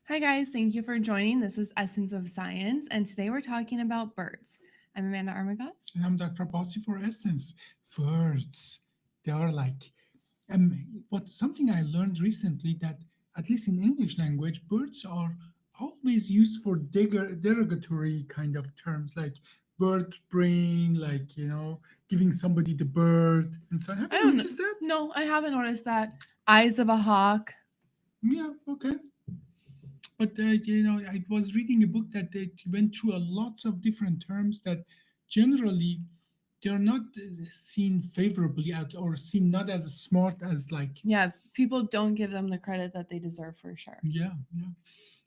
Hi, guys. Thank you for joining. This is Essence of Science, and today we're talking about birds. I'm Amanda Armagost. And I'm Dr. Bossi for Essence. Birds, they are like, what something I learned recently that at least in English language, birds are always used for derogatory kind of terms like bird brain, like, giving somebody the bird. And so have I you don't know. noticed that? No, I haven't noticed that. Eyes of a hawk. Yeah, okay. But I was reading a book that they went through a lot of different terms that generally they're not seen favorably at or seen not as smart as like. Yeah, people don't give them the credit that they deserve for sure. Yeah.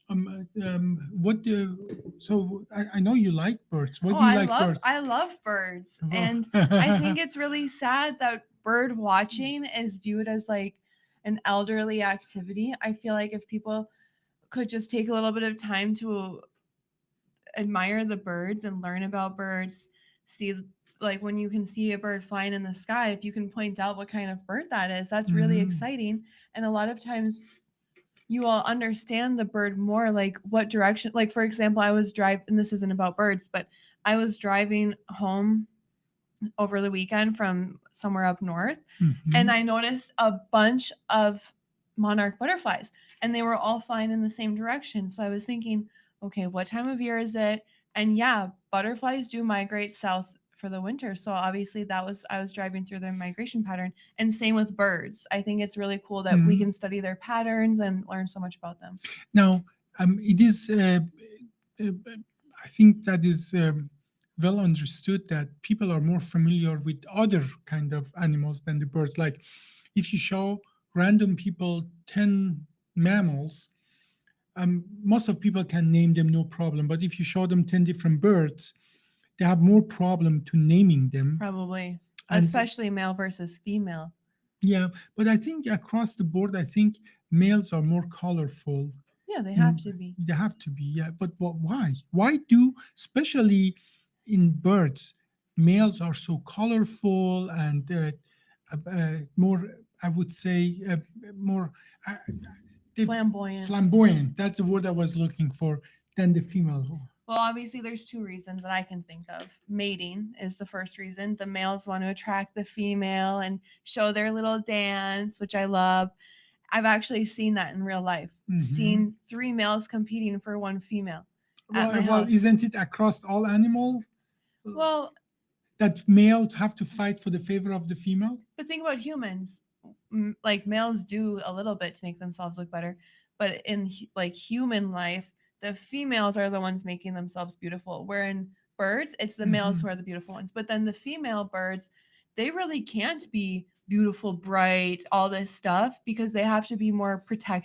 What do so I know you like birds. What Oh, do you like birds? I love birds, Well, and I think it's really sad that bird watching is viewed as like an elderly activity. I feel like if people could just take a little bit of time to admire the birds and learn about birds, see like when you can see a bird flying in the sky, if you can point out what kind of bird that is, that's really mhm, exciting. And a lot of times you will understand the bird more, like what direction, like for example, I was driving, and this isn't about birds, but I was driving home over the weekend from somewhere up north, and mhm. I noticed a bunch of monarch butterflies, and they were all flying in the same direction. So I was thinking, okay, what time of year is it? And yeah, butterflies do migrate south for the winter. So obviously that was, I was driving through their migration pattern, and same with birds. I think it's really cool that we Mhm. can study their patterns and learn so much about them. Now, it is. Uh, I think that is well understood that people are more familiar with other kind of animals than the birds. Like, if you show random people 10 mammals, most of people can name them no problem. But if you show them 10 different birds, they have more problem to naming them. Probably, And especially male versus female. yeah, but I think across the board, I think males are more colorful. Yeah, they have In to be. they have to be, yeah. But why? Why do especially in birds, males are so colorful and more? I would say more. Uh, they Flamboyant. flamboyant. That's the word I was looking for. Than the female. Well, obviously, there's two reasons that I can think of. Mating is the first reason. The males want to attract the female and show their little dance, which I love. I've actually seen that in real life. Hmm. Seen three males competing for one female at my Well, house. isn't it across all animals Well, that males have to fight for the favor of the female? but think about humans. Like males do a little bit to make themselves look better, but in like human life, the females are the ones making themselves beautiful. Where in birds, it's the males who Hmm. are the beautiful ones. But then the female birds, they really can't be beautiful, bright, all this stuff because they have to be more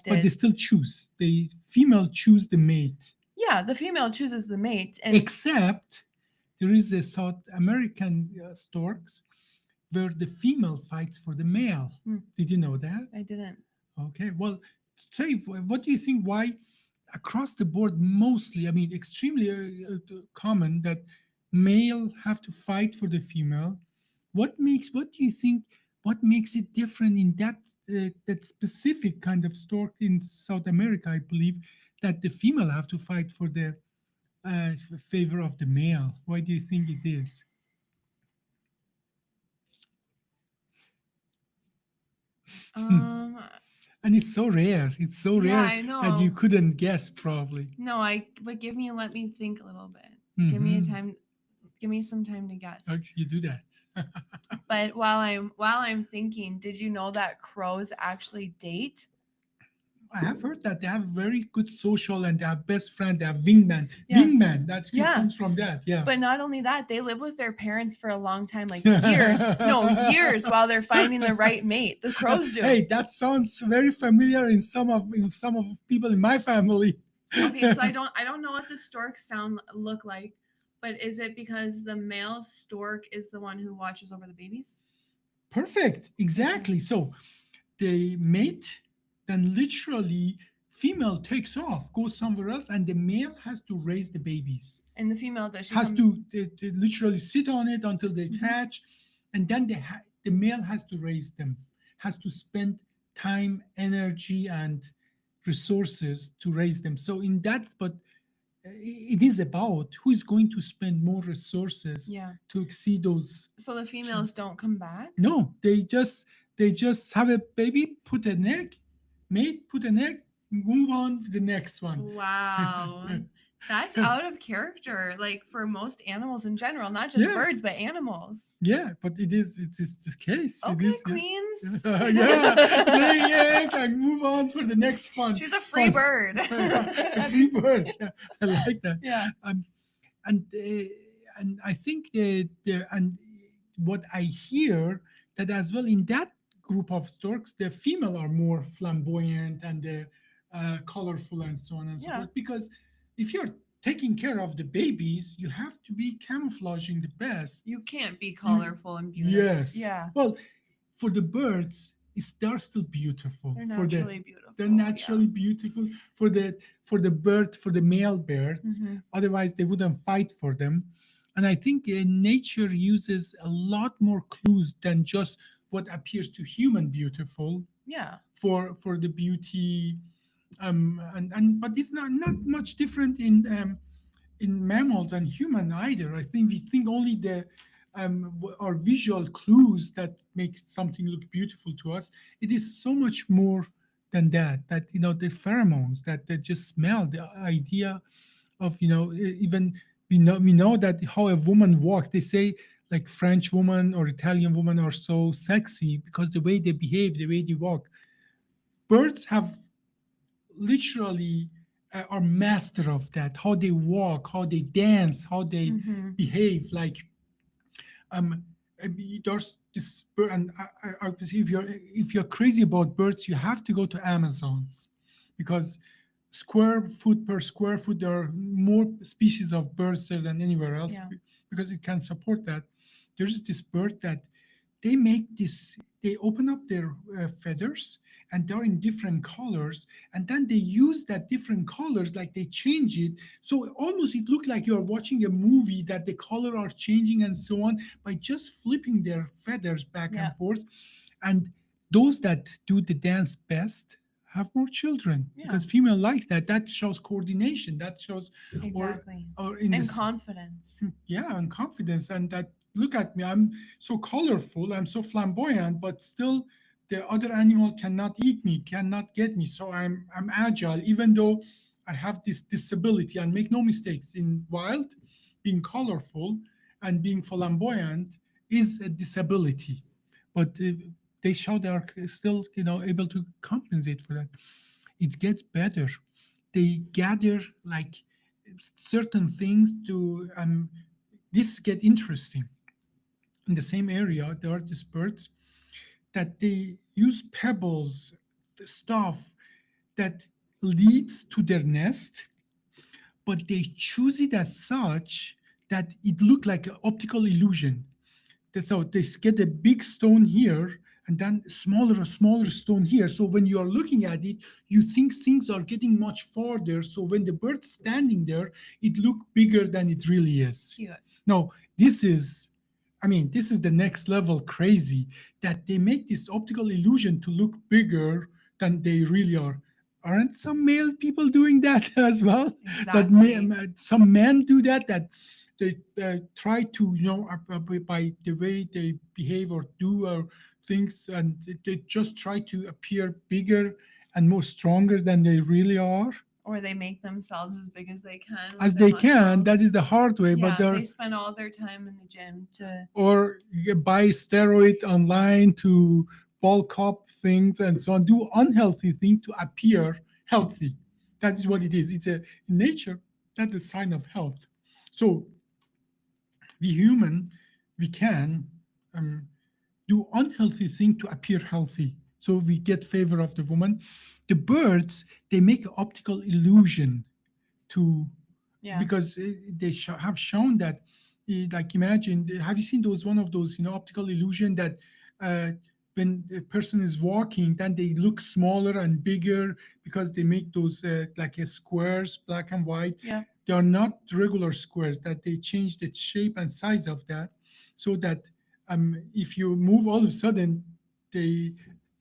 But they protected. still choose. The female choose the mate. Yeah, the female chooses the mate, and Except there is a South American storks where the female fights for the male. hmm, Did you know that? I didn't. Okay. Well, say what do you think? Why across the board, mostly, I mean, extremely common that male have to fight for the female. What do you think? What makes it different in that specific kind of stork in South America? I believe that the female have to fight for the favor of the male. Why do you think it is? Um, And it's so rare. It's so yeah, rare I that you know. couldn't guess probably. No, but give me, let me think a little bit. Give me a Hmm. time, give me some time to guess. Okay, you do that. But while I'm thinking, did you know that crows actually date? I have heard that they have very good social and they have best friend. They have wingman. Yeah. Wingman. That Yeah. comes from that. Yeah. But not only that, they live with their parents for a long time, like years. No, years while they're finding the right mate. The crows do. Hey, that sounds very familiar in some of people in my family. Okay, so I don't know what the storks sound look like, but is it because the male stork is the one who watches over the babies? Perfect. Okay. Exactly. So the mate then literally female takes off, goes somewhere else, and the male has to raise the babies. And the female does she Has come? to they literally sit on it until they Mhm. hatch, and then the male has to raise them, has to spend time, energy, and resources to raise them. So in that, but it is about who is going to spend more resources Yeah. to exceed those. So the females don't come back? No, they just have a baby, put an egg, mate, put an egg, move on to the next one. Wow. That's out of character, like for most animals in general, not just Yeah, birds, but animals. yeah, but it is the case. It Okay, is, yeah. queens. Yeah, laying egg and move on for the next one. She's a free bird. A free bird. Yeah, I like that. Yeah. Um, and I think and what I hear that as well in that group of storks, the female are more flamboyant and colorful and so on and so Yeah. forth. Because if you're taking care of the babies, you have to be camouflaging the best. You can't be You- colorful and beautiful. Yes. Yeah. Well, for the birds, they're still beautiful. They're For the naturally beautiful. they're naturally beautiful for the male birds. Yeah. Otherwise, they wouldn't fight for them. And I think nature uses a lot more clues than just what appears to human beautiful Yeah. for the beauty. And but it's not much different in mammals and human either. I think we think only the our visual clues that make something look beautiful to us. It is so much more than that. That the pheromones that they just smell. The idea of even we know that how a woman walks. They say like French woman or Italian woman are so sexy because the way they behave, the way they walk. Birds have literally are master of that, how they walk, how they dance, how they Hmm. behave. Like um there's this bird, and I would say if you're crazy about birds, you have to go to Amazons, because square foot per square foot there are more species of birds there than anywhere else, Yeah. because it can support that. There's this bird that they open up their feathers, and they're in different colors, and then they use that different colors, like they change it, so almost it looked like you're watching a movie, that the color are changing and so on, by just flipping their feathers back Yeah. and forth. And those that do the dance best have more children, Yeah. because female like that shows coordination, that shows Exactly. or in And this confidence. yeah, and confidence, and that look at me, I'm so colorful, I'm so flamboyant, but still the other animal cannot eat me, cannot get me, so I'm agile, even though I have this disability. And make no mistakes, in wild, being colorful and being flamboyant is a disability, but they show they are still able to compensate for that. It gets better. They gather like certain things to this get interesting. In the same area, there are these birds that they use pebbles, the stuff that leads to their nest, but they choose it as such that it look like an optical illusion. So they get a big stone here and then smaller stone here. So when you are looking at it, you think things are getting much farther. So when the bird's standing there, it look bigger than it really is. Cute. No, this is the next level crazy, that they make this optical illusion to look bigger than they really are. Aren't some male people doing that as well? That Exactly. some men do that. That they try to, by the way they behave or do things, and they just try to appear bigger and more stronger than they really are, Or they make themselves as big as they can as with their they can. That muscles. is the hard way, but Yeah, they're they spend all their time in the gym to. or you buy steroid online to bulk up things and so on, do unhealthy thing to appear healthy. That is what it is. It's a in nature, that's a sign of health. So we human, we can um, do unhealthy thing to appear healthy. So we get favor of the woman. The birds, they make optical illusion to, Yeah. because they have shown that like imagine, have you seen those one of those optical illusion that uh, when the person is walking, then they look smaller and bigger, because they make those like squares, black and white. Yeah. They are not regular squares, that they change the shape and size of that, so that if you move, all of a sudden they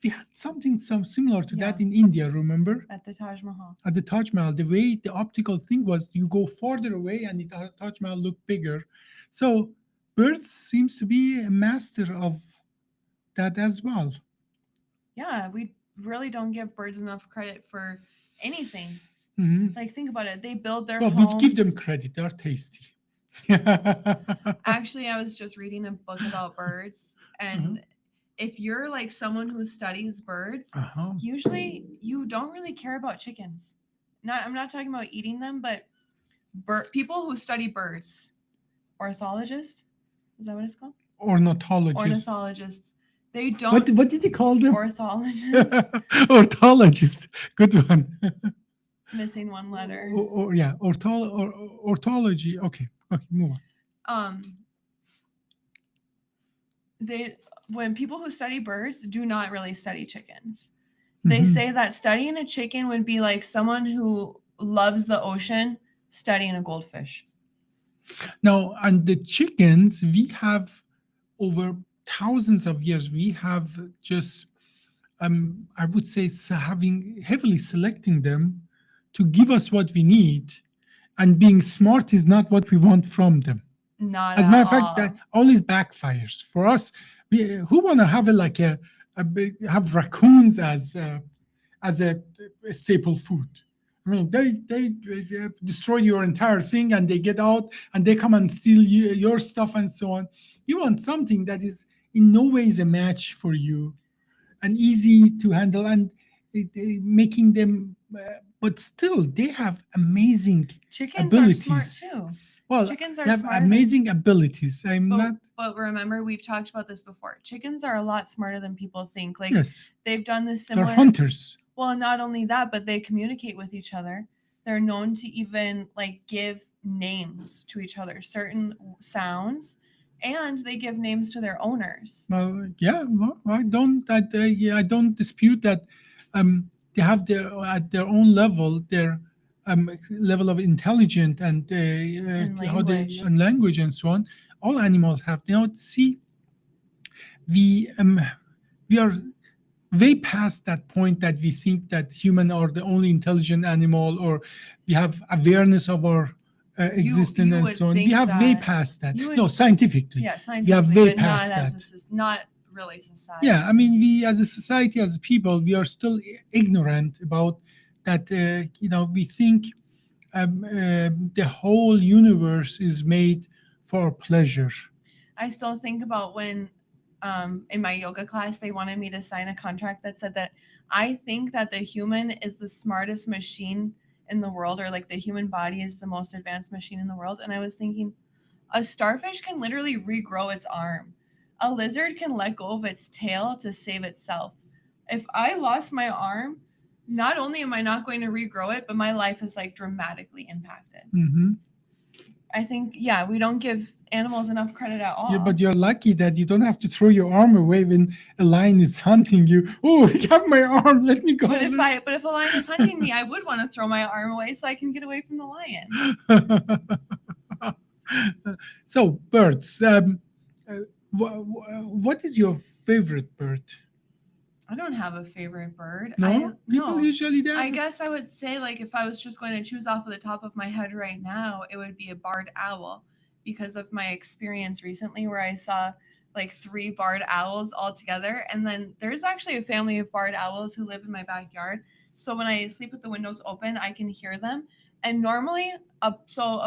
we had something some similar to that Yeah. in India. Remember At the Taj Mahal. at the Taj Mahal, the way the optical thing was, you go farther away and the Taj Mahal looked bigger. So birds seems to be a master of that as well. Yeah, we really don't give birds enough credit for anything. Mhm. Like, think about it. They build their Well, we give them homes. credit; they are tasty. Actually, I was just reading a book about birds, and if you're like someone who studies birds, Uh-huh. usually you don't really care about chickens. I'm not talking about eating them, but people who study birds, ornithologists, is that what it's called? Ornithologist. Ornithologists. They don't. What did you call them? Ornithologists. Orthologist. Good one. Missing one letter. Yeah, orthology. Okay, move on. They when people who study birds do not really study chickens. They Mhm. say that studying a chicken would be like someone who loves the ocean studying a goldfish. Now, and the chickens, we have over thousands of years, we have just, I would say, having heavily selecting them to give us what we need, and being smart is not what we want from them. Not As a at matter of fact, all. that always backfires for us. Who want to have have raccoons as a staple food? I mean, they destroy your entire thing, and they get out and they come and steal your stuff and so on. You want something that is in no ways a match for you and easy to handle, and making them. But still, they have amazing Chickens abilities. are smart too. Well, Chickens they are have smarter than- amazing abilities. I'm not. But remember, we've talked about this before. Chickens are a lot smarter than people think. Like, Yes, they've done this they're similar. hunters. Well, not only that, but they communicate with each other. They're known to even like give names to each other, certain sounds, and they give names to their owners. Well, yeah, well, I don't dispute that. They have their at their own level their level of intelligence and how they language. and language and so on. All animals have. See, we we are way past that point that we think that human are the only intelligent animal, or we have awareness of our existence you and would so on. We think have way that- past that. you would- No, scientifically. Yeah, We scientifically, have way but past not that. as not really society. Yeah, I mean, we as a society, as a people, we are still ignorant about that. We think the whole universe is made for pleasure. I still think about when in my yoga class they wanted me to sign a contract that said that I think that the human is the smartest machine in the world, or like the human body is the most advanced machine in the world. And I was thinking, a starfish can literally regrow its arm. A lizard can let go of its tail to save itself. If I lost my arm, not only am I not going to regrow it, but my life is like dramatically impacted. Hmm. I think, yeah, we don't give animals enough credit at all. Yeah, but you're lucky that you don't have to throw your arm away when a lion is hunting you. Oh, I have my arm. Let me go. But if a lion is hunting me, I would want to throw my arm away so I can get away from the lion. So birds. What is your favorite bird? I don't have a favorite bird. No, people no. usually do. I guess I would say, like, if I was just going to choose off of the top of my head right now, it would be a barred owl, because of my experience recently where I saw like 3 barred owls all together. And then there's actually a family of barred owls who live in my backyard. So when I sleep with the windows open, I can hear them. And normally, a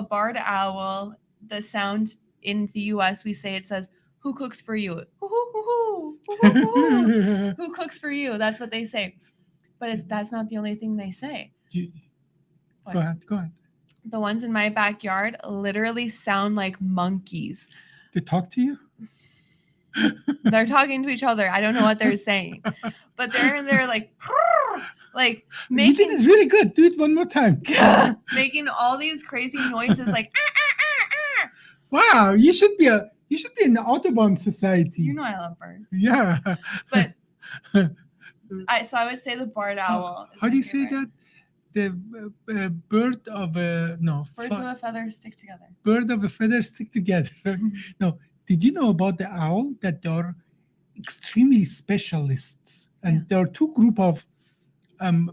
barred owl, the sound in the US, we say it says, "Who cooks for you?" Who cooks for you? That's what they say. But that's not the only thing they say. Go ahead. The ones in my backyard literally sound like monkeys. They talk to you? They're talking to each other. I don't know what they're saying. But they're like You did it really good. Do it one more time. making all these crazy noises like Wow, you should be in the Audubon Society. You know I love birds. Yeah. But I would say the barred owl. How do you say that? The bird of a birds of a feather stick together. Bird of a feather stick together. No, did you know about the owl that they are extremely specialists and Yeah. there are two group of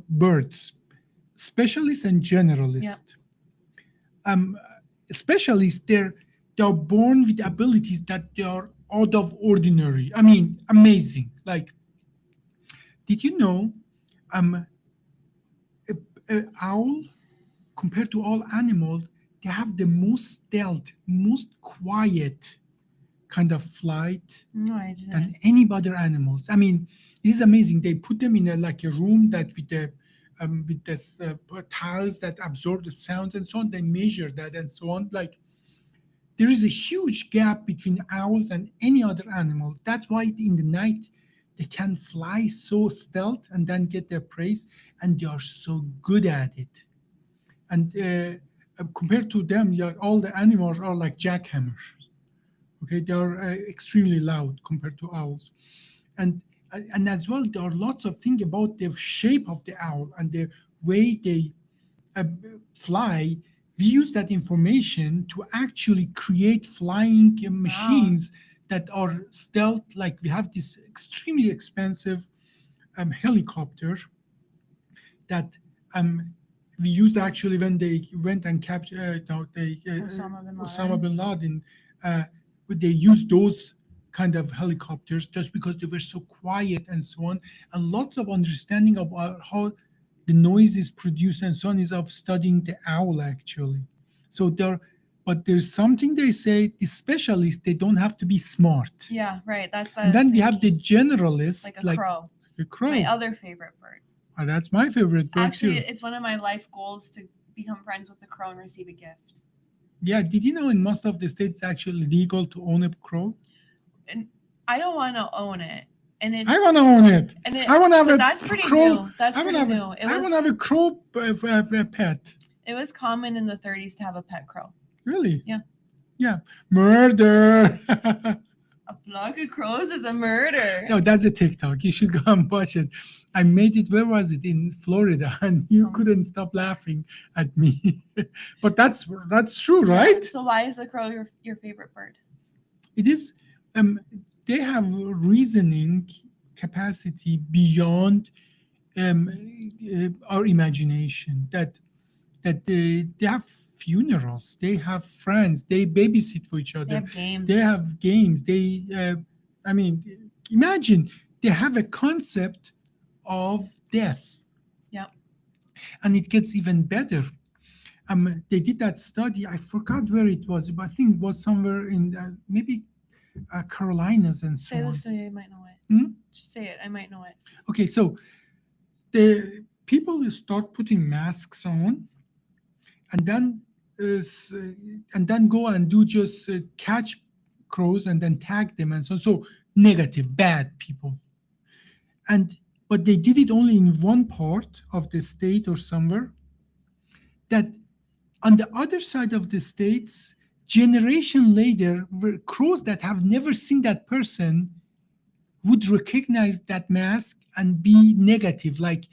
birds, specialists and Yeah. generalists. Um, Specialists, they're born with abilities that they are out of ordinary. I mean, amazing. Like, did you know, um, a owl compared to all animals, they have the most stealth, most quiet kind of flight No, I than didn't. any other animals. I mean, this is amazing. They put them in a like a room that with this tiles that absorb the sounds and so on. They measure that and so on. Like there is a huge gap between owls and any other animal. That's why in the night they can fly so stealth and then get their praise, and they are so good at it. And compared to them, yeah, all the animals are like jackhammers. Okay, they are extremely loud compared to owls, and as well there are lots of things about the shape of the owl and the way they uh, fly. We use that information to actually create flying Wow. machines that are stealth. Like we have this extremely expensive helicopter that we used actually when they went and captured no, they Osama bin Osama Laden. bin Laden. Uh, they used those kind of helicopters just because they were so quiet and so on, and lots of understanding of how the noise is produced and so on is of studying the owl actually. So there, but there's something they say the specialists they don't have to be smart, Yeah, right. That's what I and was then we have the thinking. generalist Like a like crow. the My crow. other favorite bird. That's my favorite bird Actually, too. it's one of my life goals to become friends with a crow and receive a gift. Yeah, did you know in most of the states it's actually legal to own a crow? And I don't want to own it. And it I want to own it. and it I want to have but a that's pretty crow. new. That's I want to pretty have new. I want to have a crow pet. It was common in the 30s to have a pet crow. Really? Yeah. Yeah. Murder. A flock of crows is a murder. No, that's a TikTok. You should go and watch it. I made it. Where was it? In Florida, and you Some- couldn't stop laughing at me. But that's true, Yeah, right? so why is the crow your favorite bird? It is. They have reasoning capacity beyond our imagination. They have funerals, they have friends, they babysit for each They other, have games. they have games. They, I mean, imagine they have a concept of death, Yep. and it gets even better. They did that study. I forgot where it was, but I think it was somewhere in maybe Carolinas and so Say on. this so I might know it. Hmm? Just say it. I might know it. Okay, so the people start putting masks on, and then and then go and do just catch crows and then tag them and so on. So negative, bad people. And but they did it only in one part of the state or somewhere. That on the other side of the states, generation later, were crows that have never seen that person would recognize that mask and be negative, like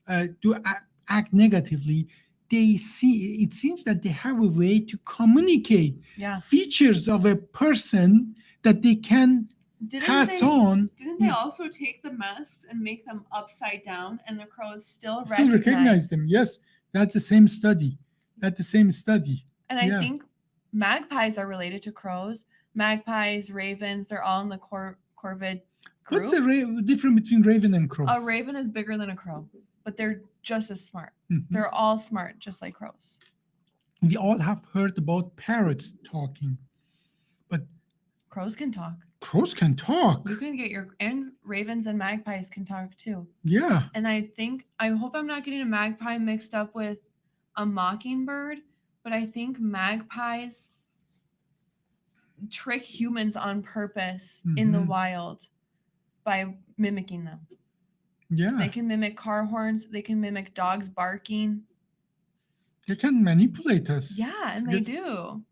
act negatively. They see it seems that they have a way to communicate Yeah. features of a person that they can Didn't pass they on. didn't they also take the masks and make them upside down and the crows still Still recognize them. Yes, that's the same study. That's the same study. And I Yeah. think magpies are related to crows. Magpies, ravens, they're all in the corvid group. What's the difference between raven and crows? A raven is bigger than a crow, but they're just as smart. Mhm. They're all smart, just like crows. We all have heard about parrots talking, but Crows can talk. crows can talk. You can get and ravens and magpies can talk too. Yeah. And I hope I'm not getting a magpie mixed up with a mockingbird, but I think magpies trick humans on purpose in the Mhm. wild by mimicking them. Yeah. They can mimic car horns, they can mimic dogs barking. They can manipulate us. Yeah, and they Good. do.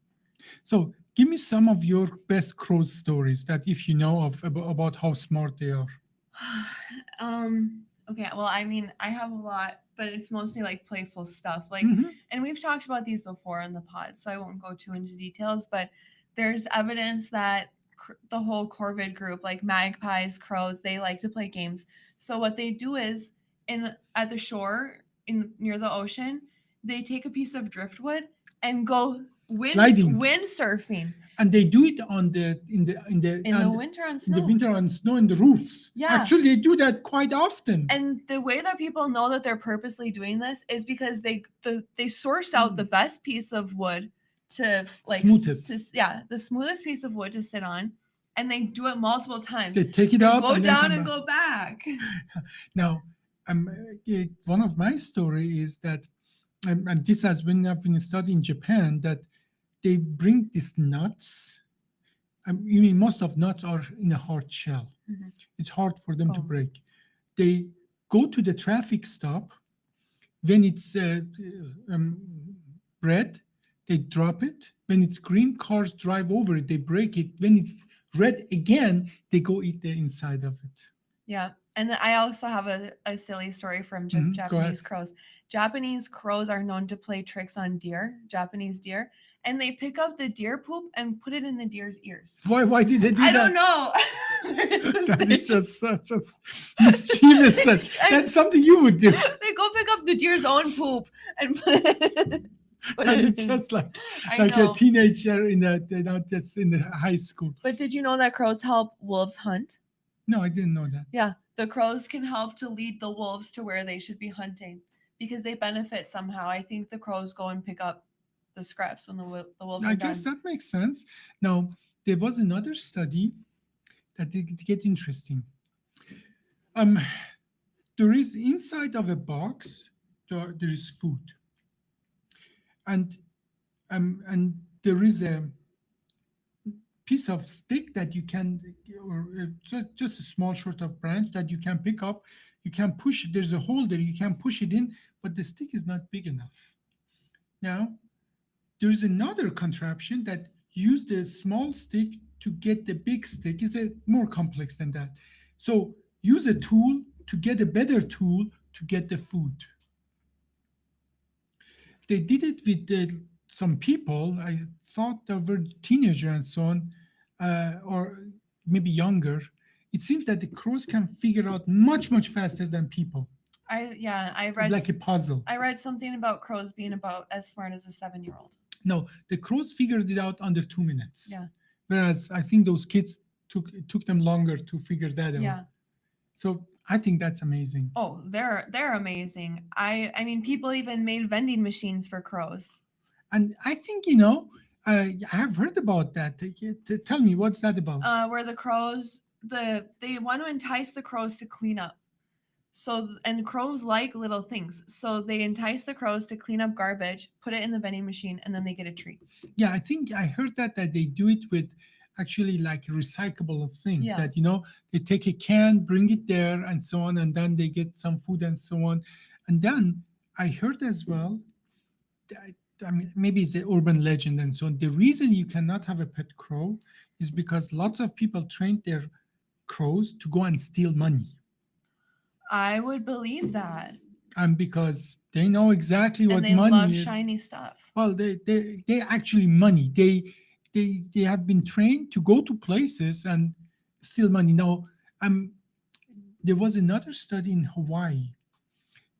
So give me some of your best crow stories that if you know of about how smart they are. Okay, well, I mean, I have a lot, but it's mostly like playful stuff. Like Mhm. and we've talked about these before in the pod, so I won't go too into details, but there's evidence that the whole corvid group, like magpies, crows, they like to play games. So what they do is in at the shore in near the ocean, they take a piece of driftwood and go Sliding. windsurfing And they do it on the in the winter on in the snow. winter on snow in the roofs. Yeah. Actually, they do that quite often. And the way that people know that they're purposely doing this is because they source out the best piece of wood to like Smoothest. the smoothest piece of wood to sit on, and they do it multiple times. They take it They out go and then down come and back. go back. Now, one of my story is that, and this has been I've been studying in Japan, that they bring these nuts. You mean most of nuts are in a hard shell. Mhm. It's hard for them to Oh. break. They go to the traffic stop. When it's red, they drop it. When it's green, cars drive over it. They break it. When it's red again, they go eat the inside of it. Yeah. And then I also have a silly story from Mhm, go Japanese ahead. crows. Japanese crows are known to play tricks on Japanese deer, and they pick up the deer poop and put it in the deer's ears. Why did they do I that? don't know. That They is just such a mischievous. That's something you would do. They go pick up the deer's own poop and put it. That is just like I a know. teenager in just in the high school. But did you know that crows help wolves hunt? No, I didn't know that. Yeah, the crows can help to lead the wolves to where they should be hunting because they benefit somehow. I think the crows go and pick up the scraps when the wolves I are guess done. that makes sense. Now, there was another study that did get interesting. Um, there is inside of a box, there is food, and there is a piece of stick that you can, or just a small sort of branch that you can pick up. You can push. There's a hole there. You can push it in, but the stick is not big enough. Now, there's another contraption that use the small stick to get the big stick. It's a more complex than that. So use a tool to get a better tool to get the food. They did it with some people. I thought they were teenager and so on, or maybe younger. It seems that the crows can figure out much faster than people. I It's read like a puzzle. I read something about crows being about as smart as a 7-year-old. No, the crows figured it out under 2 minutes. Yeah. Whereas I think those kids took them longer to figure that out. Yeah. So I think that's amazing. Oh, they're amazing. I mean, people even made vending machines for crows. And I think I have heard about that. Tell me, what's that about? Where the crows they want to entice the crows to clean up. So and crows like little things. So they entice the crows to clean up garbage, put it in the vending machine, and then they get a treat. Yeah, I think I heard that they do it with actually like a recyclable thing. Yeah. That they take a can, bring it there, and so on, and then they get some food and so on. And then I heard as well. I mean, maybe it's an urban legend and so on. The reason you cannot have a pet crow is because lots of people trained their crows to go and steal money. I would believe that. And because they know exactly what And they money love is. shiny stuff. Well, they actually money. They have been trained to go to places and steal money. Now, there was another study in Hawaii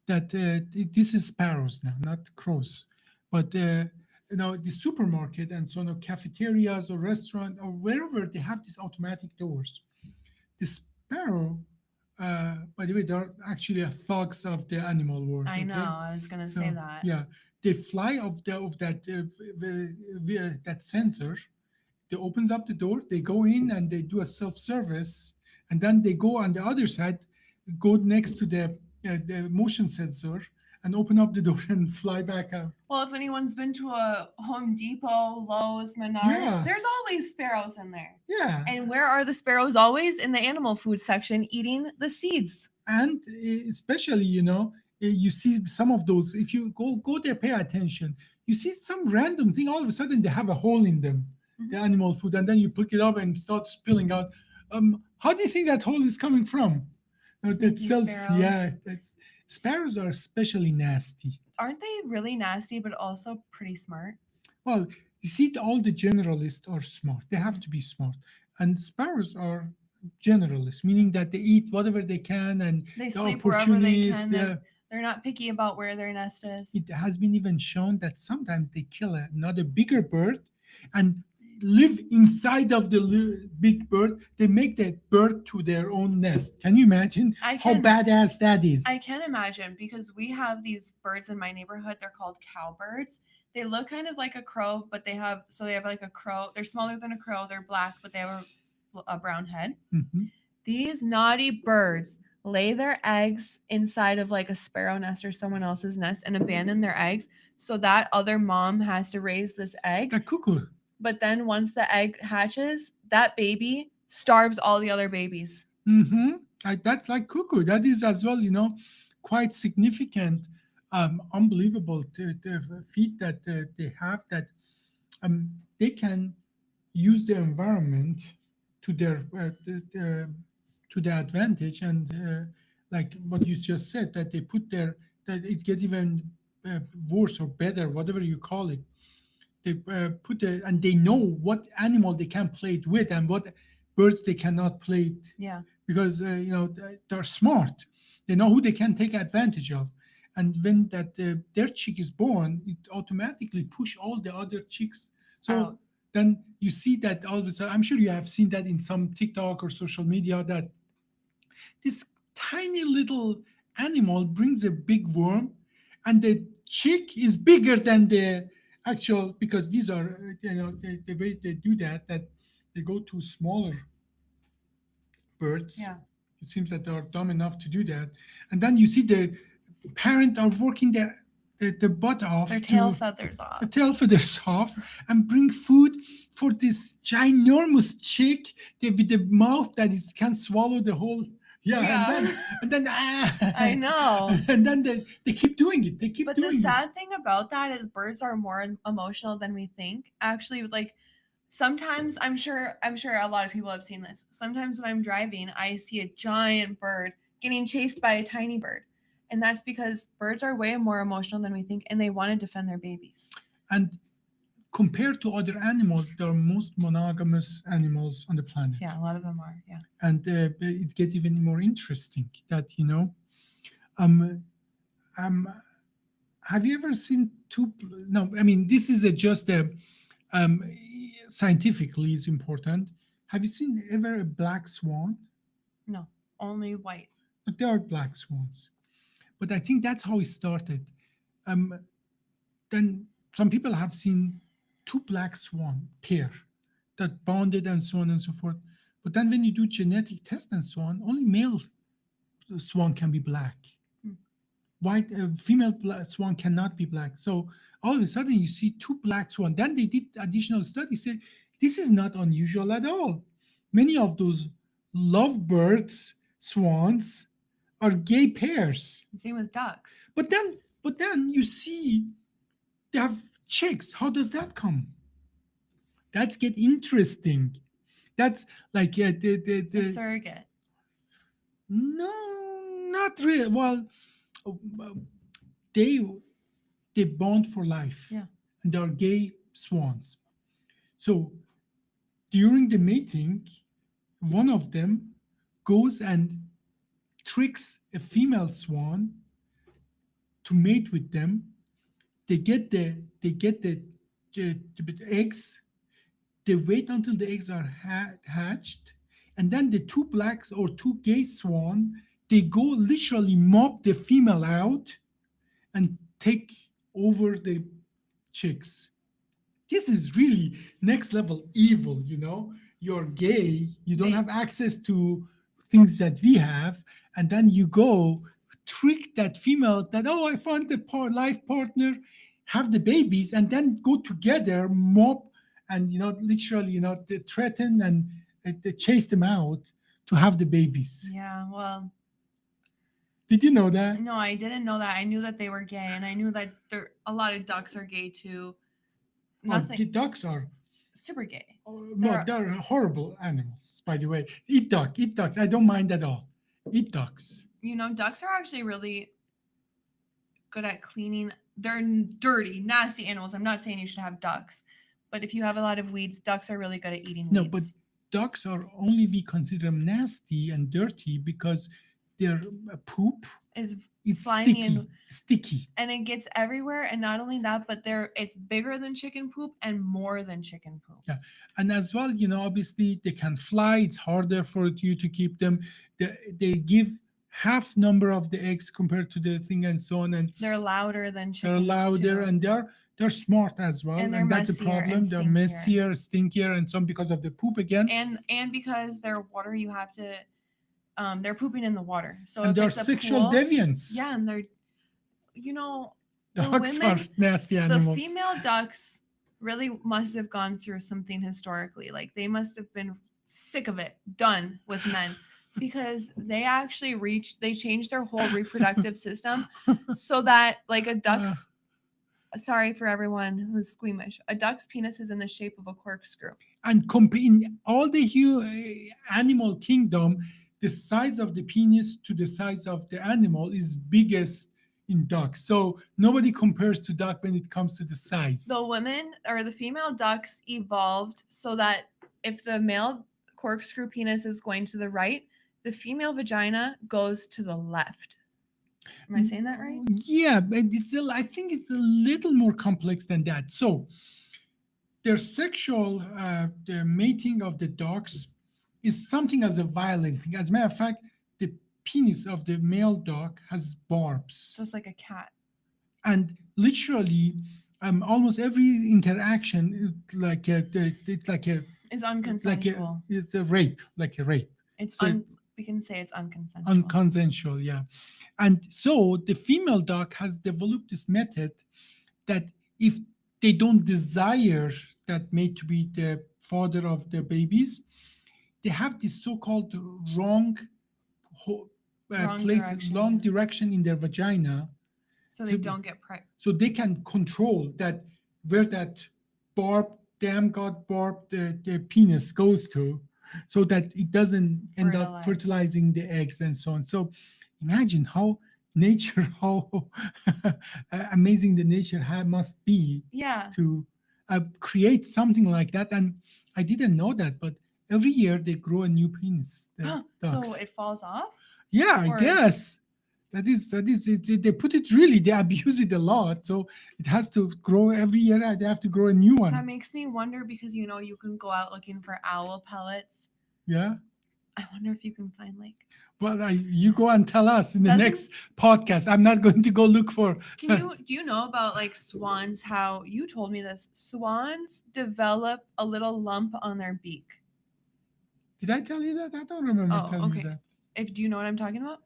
that this is sparrows now, not crows, but the supermarket and so on, cafeterias or restaurant or wherever they have these automatic doors. The sparrow, by the way, they're actually a thugs of the animal world. I know. Okay? I was gonna So, say that. yeah, they fly of that that sensor. They opens up the door. They go in and they do a self-service, and then they go on the other side, go next to the motion sensor, and open up the door and fly back out. Well, if anyone's been to a Home Depot, Lowe's, Menards, Yeah. there's always sparrows in there. Yeah, And where are the sparrows always? In the animal food section, eating the seeds. and especially you see some of those. If you go there, pay attention. You see some random thing. All of a sudden, they have a hole in them, the animal food, and then you pick it up and start spilling out. How do you think that hole is coming from? Sneaky sparrows. Yeah, sparrows are especially nasty. Aren't they really nasty, but also pretty smart? Well, you see, all the generalists are smart. They have to be smart, and sparrows are generalists, meaning that they eat whatever they can and They the sleep wherever they opportunists. can. They're not picky about where their nest is. It has been even shown that sometimes they kill another bigger bird and live inside of the big bird. They make that bird to their own nest. Can you imagine I how can badass that is? I can imagine, because we have these birds in my neighborhood. They're called cowbirds. They look kind of like a crow, but they have like a crow. They're smaller than a crow. They're black, but they have a brown head. Mhm. These naughty birds lay their eggs inside of like a sparrow nest or someone else's nest and abandon their eggs, so that other mom has to raise this egg. The cuckoo. But then once the egg hatches, that baby starves all the other babies. Mm-hmm. That's like cuckoo. That is as well, quite significant, unbelievable feat that they have, that they can use the environment to their to their advantage, and like what you just said, that they put their that it get even worse or better, whatever you call it. They put and they know what animal they can play it with and what birds they cannot play it, Yeah. because they're smart. They know who they can take advantage of, and when that their chick is born, it automatically push all the other chicks. So Out. then you see that all of a sudden, I'm sure you have seen that in some TikTok or social media, that this tiny little animal brings a big worm, and the chick is bigger than the actual, because these are the way they do that they go to smaller birds. Yeah. It seems that they are dumb enough to do that, and then you see the parent are working the butt off, Their tail to feathers off. the tail feathers off, and bring food for this ginormous chick, with the mouth that is can swallow the whole. Yeah, Yeah. and then I know. and then they keep doing it. They keep But doing the it. sad thing about that is birds are more emotional than we think. Actually, like sometimes I'm sure a lot of people have seen this. Sometimes when I'm driving, I see a giant bird getting chased by a tiny bird. And that's because birds are way more emotional than we think, and they want to defend their babies. And compared to other animals, they are most monogamous animals on the planet. Yeah, a lot of them are. Yeah. And it gets even more interesting that um um have you ever seen two? No, I mean, this is just a um scientifically is important. Have you seen ever a black swan? No, only white. But there are black swans, but I think that's how it started. um then some people have seen two black swan pair that bonded and so on and so forth. But then when you do genetic test and so on, only male swan can be black. Hmm. White female swan cannot be black. So all of a sudden you see two black swan. Then they did additional studies, say this is not unusual at all. Many of those lovebirds, swans, are gay pairs. Same with ducks. But then you see they have chicks. How does that come? That's get interesting. That's like The surrogate. no, not really. Well, uh, they they bond for life. Yeah. And they are gay swans. So during the mating, one of them goes and tricks a female swan to mate with them. They get the eggs. They wait until the eggs are hatched, and then the two blacks or two gay swan, they go literally mob the female out and take over the chicks. This is really next level evil. You're gay, you don't have access to things that we have, and then you go trick that female that, oh, I found the life partner, have the babies, and then go together, mob, and literally, they threaten and they chase them out to have the babies. Yeah, well, did you know that? no, I didn't know that. I knew that they were gay, and I knew that a lot of ducks are gay too. Nothing. The ducks are super gay. no, they're horrible animals, by the way. Eat ducks. I don't mind at all. Eat ducks. Ducks are actually really good at cleaning. They're dirty, nasty animals. I'm not saying you should have ducks, but if you have a lot of weeds, ducks are really good at eating weeds. No, but ducks are only we consider them nasty and dirty because their poop Is is slimy and sticky. it gets everywhere. And not only that, but it's bigger than chicken poop and more than chicken poop. Yeah, and as well, obviously they can fly. It's harder for you to keep them. They give half number of the eggs compared to the thing and so on, and They're louder than they're chickens louder too. and they're smart as well, And they're and that's the messier problem. and They're stinkier. messier, stinkier, and some because of the poop again. And because they're water, you have to they're pooping in the water. So And if they're it's a sexual pool, deviants. yeah, and they're the Ducks women, are nasty animals. the female ducks really must have gone through something historically. Like they must have been sick of it, done with men, because they actually they changed their whole reproductive system so that like a duck's sorry for everyone who's squeamish, a duck's penis is in the shape of a corkscrew. And in all the animal kingdom, the size of the penis to the size of the animal is biggest in ducks. So nobody compares to duck when it comes to the size. The women or the female ducks evolved so that if the male corkscrew penis is going to the right, the female vagina goes to the left. Am I saying that right? Yeah, but I think it's a little more complex than that. So their sexual, the mating of the ducks is something as a violent thing. As a matter of fact, the penis of the male duck has barbs. Just like a cat. And literally, almost every interaction is like it's like a It's unconsensual. It's a rape, like a rape. It's So we can say it's unconsensual. Unconsensual, yeah. And so the female duck has developed this method that if they don't desire that mate to be the father of their babies, they have this so-called wrong direction in their vagina. So they don't get pregnant. So they can control that where that damn God barb the penis goes to, so that it doesn't end up fertilizing the eggs and so on. So imagine how amazing the nature must be to create something like that. And I didn't know that, but every year they grow a new penis. So it falls off? Yeah, I guess. That is it. They put it really, they abuse it a lot. So it has to grow every year. They have to grow a new one. That makes me wonder because, you can go out looking for owl pellets. Yeah. I wonder if you can find like. Well, you go and tell us in the next podcast. I'm not going to go look for. Do you know about like swans? How you told me this? Swans develop a little lump on their beak. Did I tell you that? I don't remember telling you that. Do you know what I'm talking about?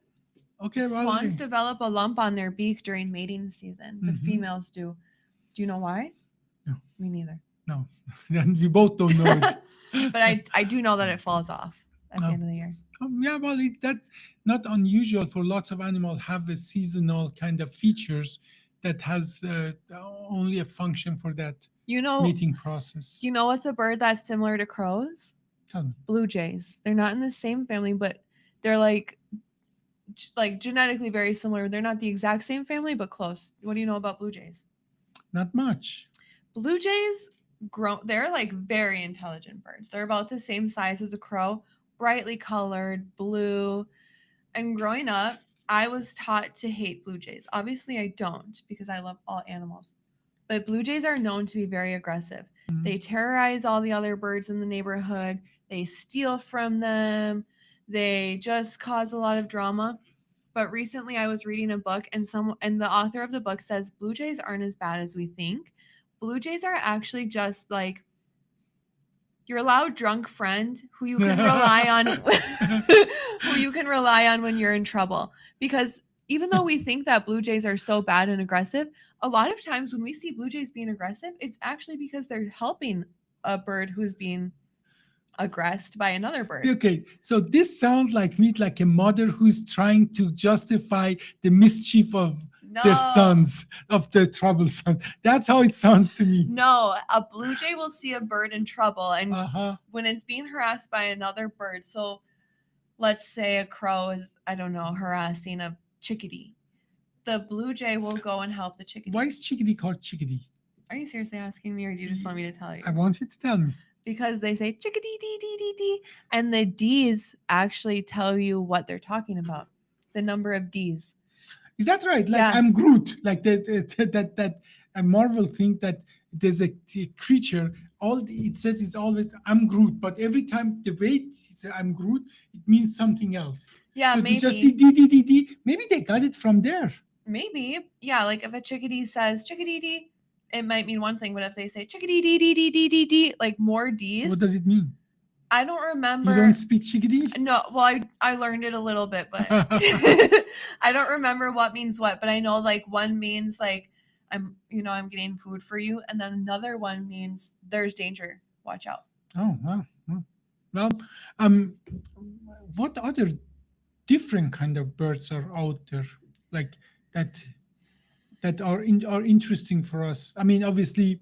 Okay, swans develop a lump on their beak during mating season. The females do. Do you know why? No. Me neither. No. We both don't know it. But I do know that it falls off at the end of the year. Yeah, well, that's not unusual for lots of animals have a seasonal kind of features that has only a function for that mating process. You know what's a bird that's similar to crows? Tell me. Blue jays. They're not in the same family, but they're like genetically very similar. They're not the exact same family, but close. What do you know about blue jays? Not much. Blue jays they're like very intelligent birds. They're about the same size as a crow, brightly colored, blue. And growing up, I was taught to hate blue jays. Obviously, I don't because I love all animals. But blue jays are known to be very aggressive. Mm-hmm. They terrorize all the other birds in the neighborhood. They steal from them. They just cause a lot of drama. But recently I was reading a book and the author of the book says blue jays aren't as bad as we think. Blue jays are actually just like your loud drunk friend who you can rely on when you're in trouble. Because even though we think that blue jays are so bad and aggressive, a lot of times when we see blue jays being aggressive, it's actually because they're helping a bird who's being aggressed by another bird. Okay, so this sounds like a mother who's trying to justify the mischief of their sons, of their troubled sons. That's how it sounds to me. No, a blue jay will see a bird in trouble, and when it's being harassed by another bird, so let's say a crow is, I don't know, harassing a chickadee. The blue jay will go and help the chickadee. Why is chickadee called chickadee? Are you seriously asking me, or do you just want me to tell you? I want you to tell me. because they say chickadee dee dee dee dee, and the D's actually tell you what they're talking about. The number of D's. Is that right? Like Yeah, I'm Groot, like that a Marvel thing that there's a creature. It says is always I'm Groot, but every time the way it says I'm Groot, it means something else. yeah, So they just maybe. d. Maybe they got it from there. Maybe. Yeah, like if a chickadee says chickadee dee, it might mean one thing, but if they say chickadee dee dee dee dee dee dee, like more So what D's, does it mean? I don't You don't remember. speak chickadee? No, well, I learned it a little bit, but I don't remember what means what. But I know like one means like I'm getting food for you, and then another one means there's danger. Watch out. Oh wow. Well, um, what other different kind of birds are out there, like that are interesting for us? I mean, obviously,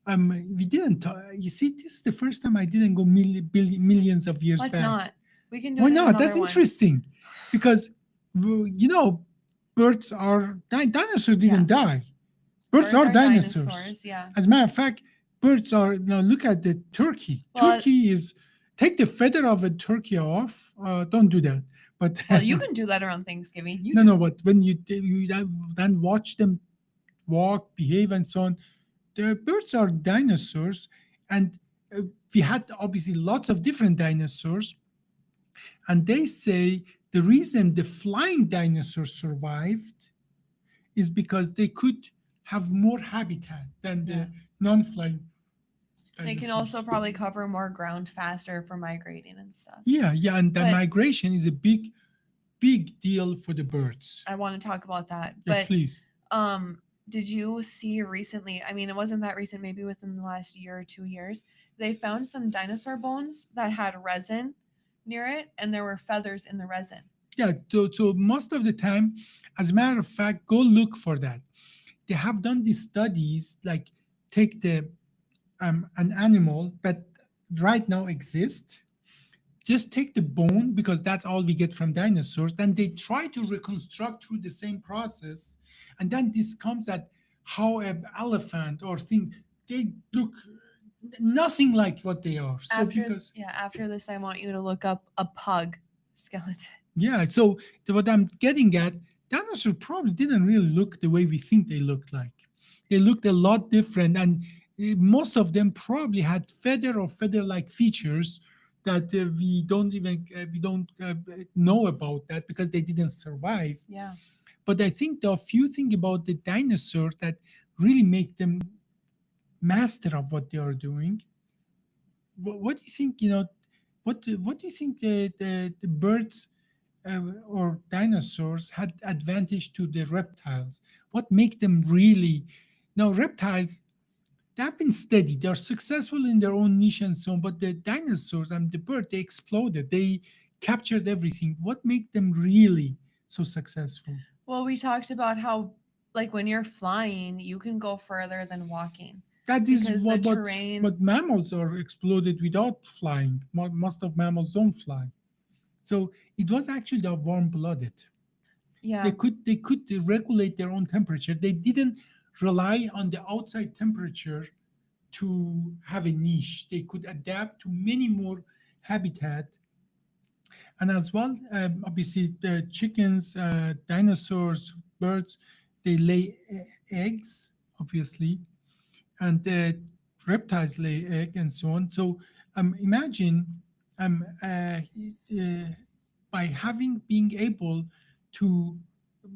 we didn't. You see, this is the first time I didn't go millions of years Let's back. not. We can do Why it in not? That's another one. interesting, because you know, birds are dinosaurs Yeah. didn't die. Birds are dinosaurs. Yeah. As a matter of fact, birds are now. Look at the turkey. Well, Turkey is take the feather of a turkey off. Don't do that. But well, you can do that around Thanksgiving. You no, can. no. But when you then watch them walk, behave, and so on, the birds are dinosaurs, and we had obviously lots of different dinosaurs, and they say the reason the flying dinosaurs survived is because they could have more habitat than Yeah. the non-flying They can dinosaurs. also probably cover more ground faster for migrating and stuff. Yeah, and the But migration is a big deal for the birds. I want to talk about that. Yes, But please. did you see recently? I mean, it wasn't that recent, maybe within the last year or 2 years, they found some dinosaur bones that had resin near it, and there were feathers in the resin. Yeah, so most of the time, as a matter of fact, go look for that. They have done these studies, like take the an animal that right now exists, just take the bone because that's all we get from dinosaurs, then they try to reconstruct through the same process, and then this comes at how an elephant or thing, they look nothing like what they are. So because After this, I want you to look up a pug skeleton. yeah, so what I'm getting at, dinosaurs probably didn't really look the way we think they looked like. They looked a lot different, and most of them probably had feather or feather-like features that we don't know about that because they didn't survive. Yeah. But I think the few things about the dinosaurs that really make them master of what they are doing. What do you think? What do you think the birds or dinosaurs had advantage to the reptiles? What make them really? Now reptiles, they have been steady. They are successful in their own niche and so on. But the dinosaurs and the bird, they exploded. They captured everything. What make them really so successful? Well, we talked about how, like, when you're flying, you can go further than walking That is because the what terrain. but mammals are exploded without flying. Most of mammals don't fly. So it was actually the warm blooded. Yeah. They could regulate their own temperature. They didn't rely on the outside temperature to have a niche. They could adapt to many more habitat, and as well, obviously, the chickens, dinosaurs, birds, they lay eggs, obviously, and the reptiles lay egg and so on. So imagine um, uh, uh, by having being able to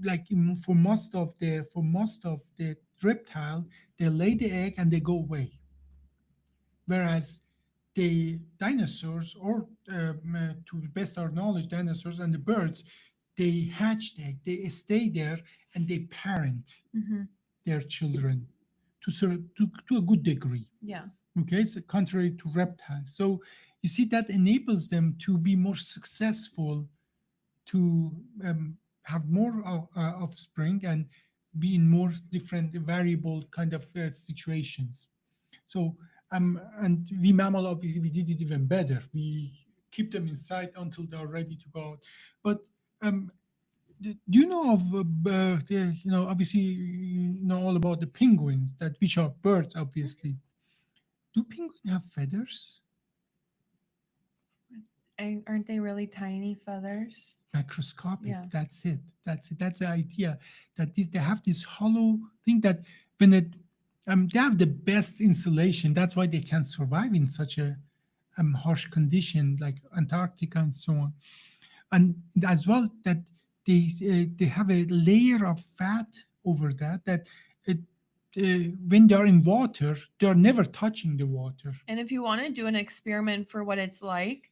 like for most of the reptile, they lay the egg and they go away, whereas the dinosaurs, or to the best of our knowledge, dinosaurs and the birds, they hatch the egg, they stay there, and they parent Hmm. their children to a good degree. Yeah. Okay, so contrary to reptiles. So you see that enables them to be more successful, to have more offspring and be in more different variable kind of situations. So and we mammal obviously we did it even better. We keep them inside until they're ready to go out. But um, do you know of obviously you know all about the penguins, that which are birds obviously. Do penguins have feathers? Aren't they really tiny feathers? Microscopic. Yeah. That's it. That's it. That's the idea that they have this hollow thing that when it they have the best insulation. That's why they can survive in such a harsh condition like Antarctica and so on. And as well that they have a layer of fat over that it, when they are in water, they are never touching the water. And if you want to do an experiment for what it's like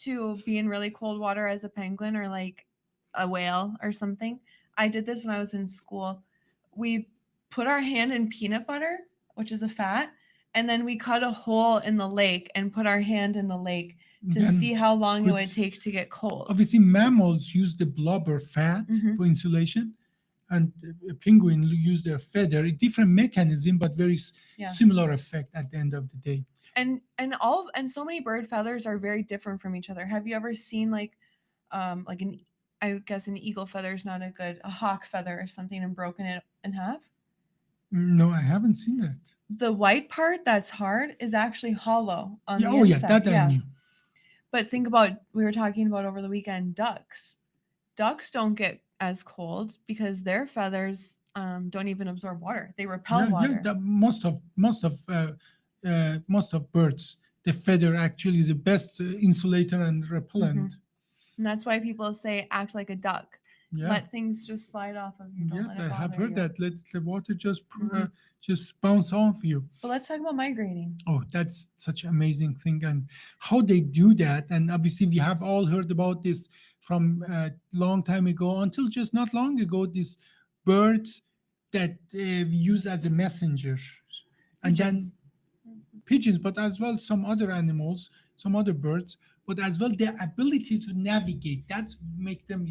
to be in really cold water as a penguin or like a whale or something, I did this when I was in school. We put our hand in peanut butter, which is a fat, and then we cut a hole in the lake and put our hand in the lake to Then see how long it put- would take to get cold. Obviously, mammals use the blubber fat Mhm. for insulation, and a penguin use their feather. A different mechanism, but very Yeah. similar effect at the end of the day. And so many bird feathers are very different from each other. Have you ever seen like an I guess an eagle feather is not a hawk feather or something and broken it in half? No, I haven't seen that. The white part that's hard is actually hollow on Yeah, the oh yeah, inside. that I knew. But think about we were talking about over the weekend ducks. Ducks don't get as cold because their feathers don't even absorb water. They repel Yeah, water. most of birds, the feather actually is the best insulator and repellent. And that's why people say act like a duck. Yeah, Let things just slide off of you. Don't yeah, let I it have bother heard you. that. Let the water Mhm. just bounce off you. But let's talk about migrating. Oh, that's such an amazing thing, and how they do that. And obviously, we have all heard about this from a long time ago until just not long ago. These birds that we use as a messenger, and Pigeons. then pigeons, but as well some other animals, some other birds, but as well their ability to navigate. That's make them,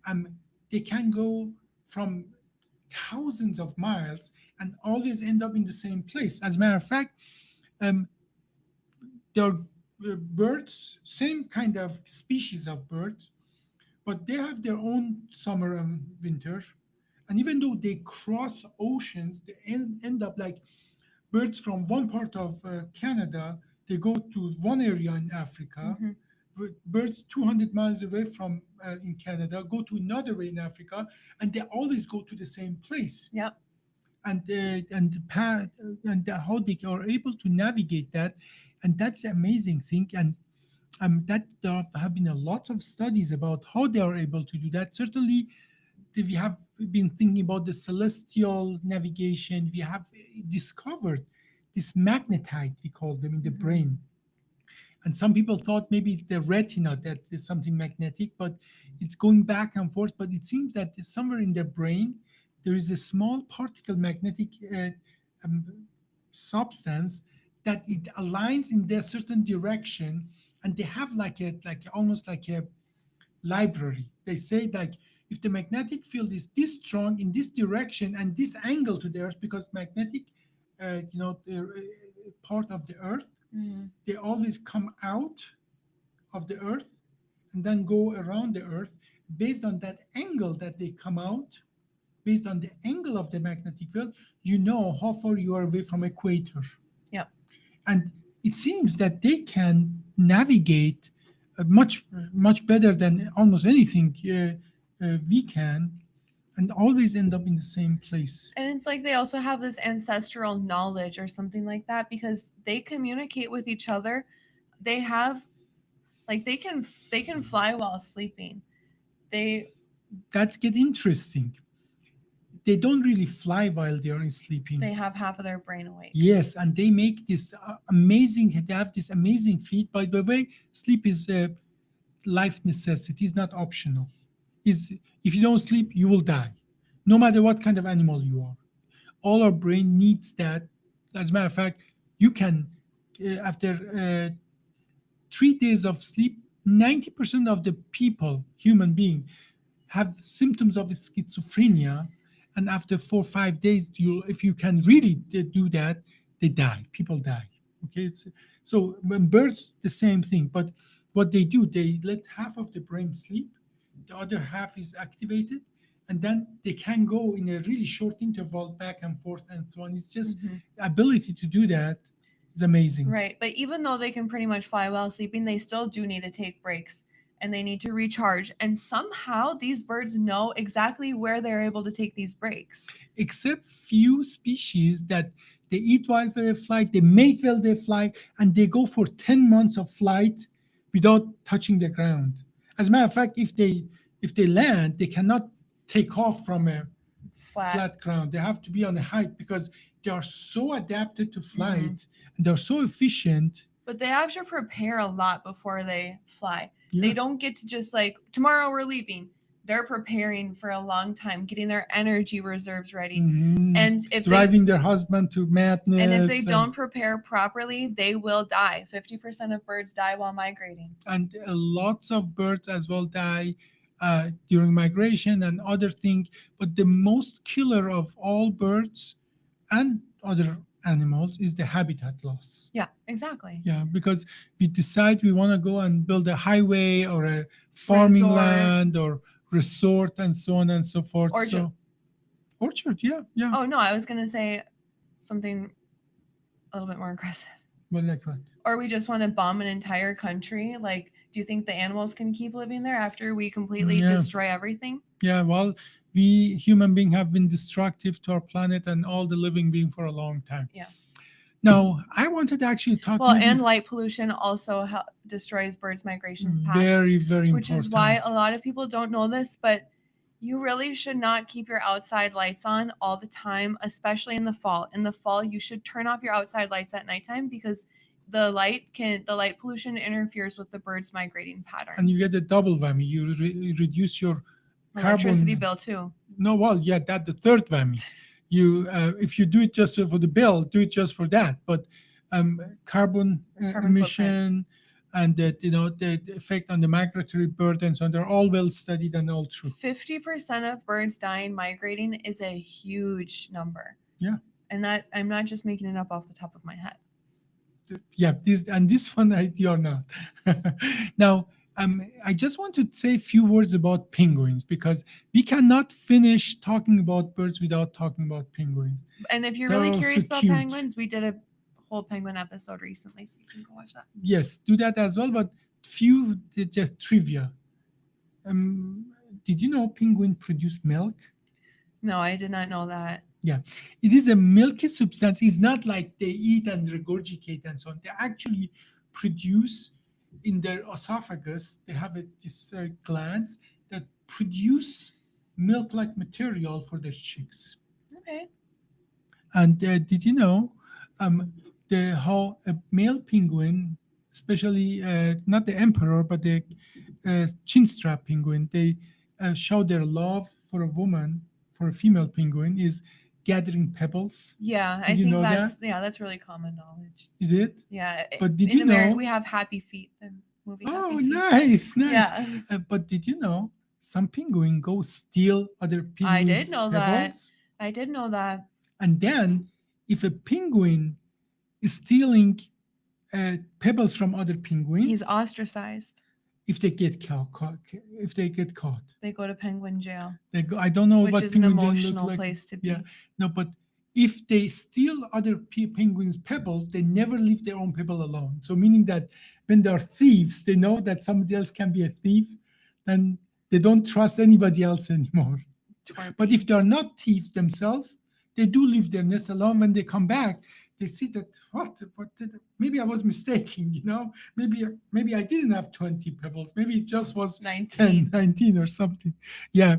um, they can go from thousands of miles and always end up in the same place. As a matter of fact, um, there are birds, same kind of species of birds, but they have their own summer and winter. And even though they cross oceans, they end up like birds from one part of Canada, they go to one area in Africa. Mhm. Birds 200 miles away from in Canada go to another way in Africa, and they always go to the same place. Yep. And the path and how they are able to navigate that, and that's the amazing thing. And that there have been a lot of studies about how they are able to do that. Certainly, we have been thinking about the celestial navigation. We have discovered this magnetite, we call them, in the Mhm. brain. And some people thought maybe it's the retina that is something magnetic, but it's going back and forth. But it seems that somewhere in their brain, there is a small particle magnetic um, substance that it aligns in their certain direction, and they have like almost like a library. They say like if the magnetic field is this strong in this direction and this angle to the Earth, because magnetic, part of the Earth, Mhm. they always come out of the Earth and then go around the Earth. Based on that angle that they come out, based on the angle of the magnetic field, you know how far you are away from equator. Yep. And it seems that they can navigate much better than almost anything we can, and always end up in the same place. And it's like they also have this ancestral knowledge or something like that because they communicate with each other. They have like they can fly while sleeping. They That get interesting. They don't really fly while they are sleeping. they have half of their brain awake. Yes, and they make this amazing. They have this amazing feat. By the way, sleep is a life necessity. It's not optional. Is if you don't sleep, you will die, no matter what kind of animal you are. All our brain needs that. As a matter of fact, you can after 3 days of sleep, 90% of the people, human being, have symptoms of schizophrenia, and after 4 or 5 days, if you can really do that, they die. People die. Okay, so when birds, the same thing. But what they do, they let half of the brain sleep, the other half is activated, and then they can go in a really short interval back and forth and so on. It's just Mhm. ability to do that It's amazing. Right. But even though they can pretty much fly while sleeping, they still do need to take breaks and they need to recharge. And somehow these birds know exactly where they're able to take these breaks. Except few species that they eat while they fly, they mate while they fly, and they go for 10 months of flight without touching the ground. As a matter of fact, if they land, they cannot take off from a flat ground. They have to be on a height because they are so adapted to flight and they're so efficient. But they have to prepare a lot before they fly. Yeah. They don't get to just like, tomorrow we're leaving. They're preparing for a long time, getting their energy reserves ready. Mhm. And if driving their husband to madness. and if they don't prepare properly, they will die. 50% of birds die while migrating. And lots of birds as well die during migration and other things. But the most killer of all birds and other animals is the habitat loss. Yeah, exactly. Yeah, because we decide we want to go and build a highway or a farming Resort. land or resort and so on and so forth. Orchard. Orchard, yeah. Oh no, I was gonna say something a little bit more aggressive. Well, like what? Or we just want to bomb an entire country. Like, do you think the animals can keep living there after we completely Yeah. destroy everything? Yeah, well, we human beings have been destructive to our planet and all the living being for a long time. Yeah. Now, I wanted to actually talk. Well, maybe and light pollution also destroys birds' migrations paths. very, very which important. is why a lot of people don't know this, but you really should not keep your outside lights on all the time, especially in the fall. In the fall, you should turn off your outside lights at nighttime because the light pollution interferes with the birds' migrating patterns. And you get a double whammy. You reduce your electricity carbon bill too. No, well, yeah, that the third whammy. You, if you do it just for the bill, do it just for that. But carbon emission and that the effect on the migratory bird and so on, they're all well studied and all true. 50% of birds dying migrating is a huge number. Yeah. And that I'm not just making it up off the top of my head. Yeah, this one you're not. Now, I just want to say a few words about penguins because we cannot finish talking about birds without talking about penguins. And if you're They're really also curious about cute. penguins, we did a whole penguin episode recently, so you can go watch that. Yes, do that as well. But few just trivia. Did you know penguins produce milk? No, I did not know that. It is a milky substance. It's not like they eat and regurgitate and so on. They actually produce in their esophagus. They have this glands that produce milk-like material for their chicks. Okay. And did you know how a male penguin, especially not the emperor, but the chinstrap penguin, they show their love for a woman, for a female penguin, is gathering pebbles. Yeah, I Did you think know that's really common knowledge. Is it? Yeah. But did in you America, know? we have Happy Feet, the movie. Oh, Happy Feet. nice. Yeah. But did you know some penguin go steal other penguins' I did know that. pebbles? I did know that. And then, if a penguin is stealing pebbles from other penguins, He's ostracized. if they get caught, They go to penguin jail, they go. I don't know which what is an penguin jail emotional look like. place to be. Yeah. No, but if they steal other penguins' pebbles, they never leave their own pebble alone. So meaning that when they're thieves, they know that somebody else can be a thief, then they don't trust anybody else anymore. But if they're not thieves themselves, they do leave their nest alone. When they come back, they see that maybe I was mistaken, maybe I didn't have 20 pebbles. Maybe it just was 19. 19 or something. Yeah.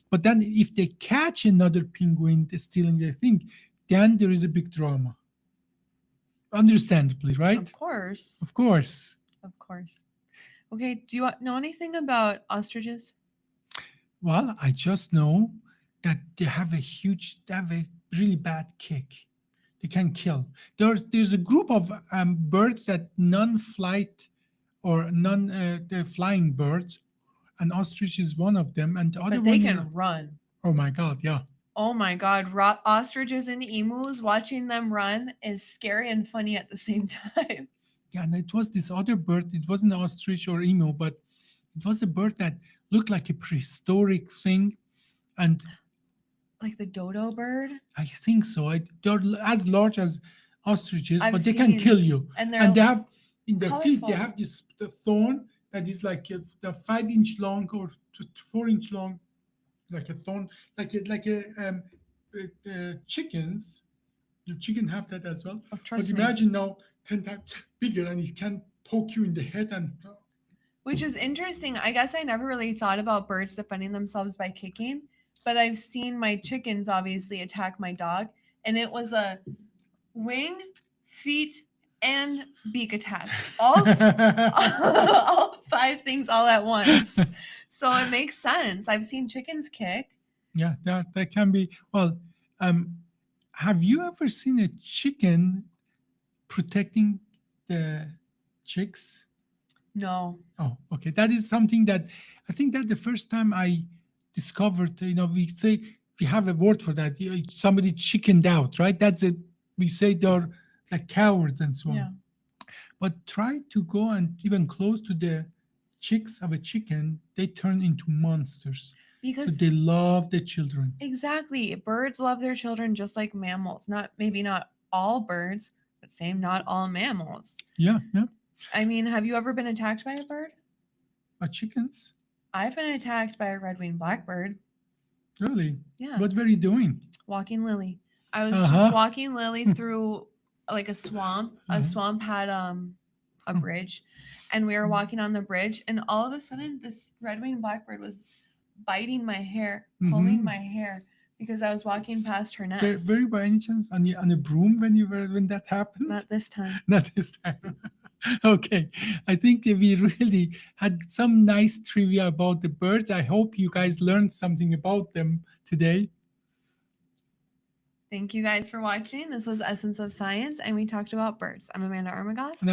But then if they catch another penguin stealing their thing, then there is a big drama. Understandably, right? Of course. Of course. Of course. Okay, do you know anything about ostriches? Well, I just know that they have a really bad kick. They can kill. There's a group of birds that non-flight or flying birds, and ostrich is one of them. And the other But they one, can run. oh my God, yeah. Oh my God, ostriches and emus, watching them run is scary and funny at the same time. Yeah, and it was this other bird. It wasn't an ostrich or emu, but it was a bird that looked like a prehistoric thing. And Like the dodo bird? I think so. They're as large as ostriches, I've but they can seen, kill you. and And they're they have in their feet, they colorful. have this the thorn that is like a 5 inch long or to 4 inch long, like a thorn, like a chickens. The chicken have that as well. Oh, But trust me. imagine now 10 times bigger, and it can poke you in the head and Which is interesting. I guess I never really thought about birds defending themselves by kicking, but I've seen my chickens obviously attack my dog, and it was a wing, feet, and beak attack. All 5 things all at once. So it makes sense. I've seen chickens kick. yeah, that can be. Well, have you ever seen a chicken protecting the chicks? No. Oh, okay. That is something that I think that the first time I discovered, we say we have a word for that. Somebody chickened out, right? That's it. We say they're like cowards and so on. Yeah. But try to go and even close to the chicks of a chicken, they turn into monsters. So Because they love the children. exactly, birds love their children just like mammals. Maybe not all birds, but same not all mammals. Yeah, yeah. I mean, have you ever been attacked by a bird? But chickens, I've been attacked by a red-winged blackbird. really? Yeah. What were you doing? Walking Lily. I was Uh-huh. just walking Lily through like a swamp. A Mhm. swamp had a bridge, and we were walking on the bridge, and all of a sudden this red-winged blackbird was biting my hair, pulling Mhm. my hair because I was walking past her Were nest. you by any chance on a broom when that happened? Not this time. Not this time. Okay. I think that we really had some nice trivia about the birds. I hope you guys learned something about them today. Thank you guys for watching. This was Essence of Science, and we talked about birds. I'm Amanda Armagost.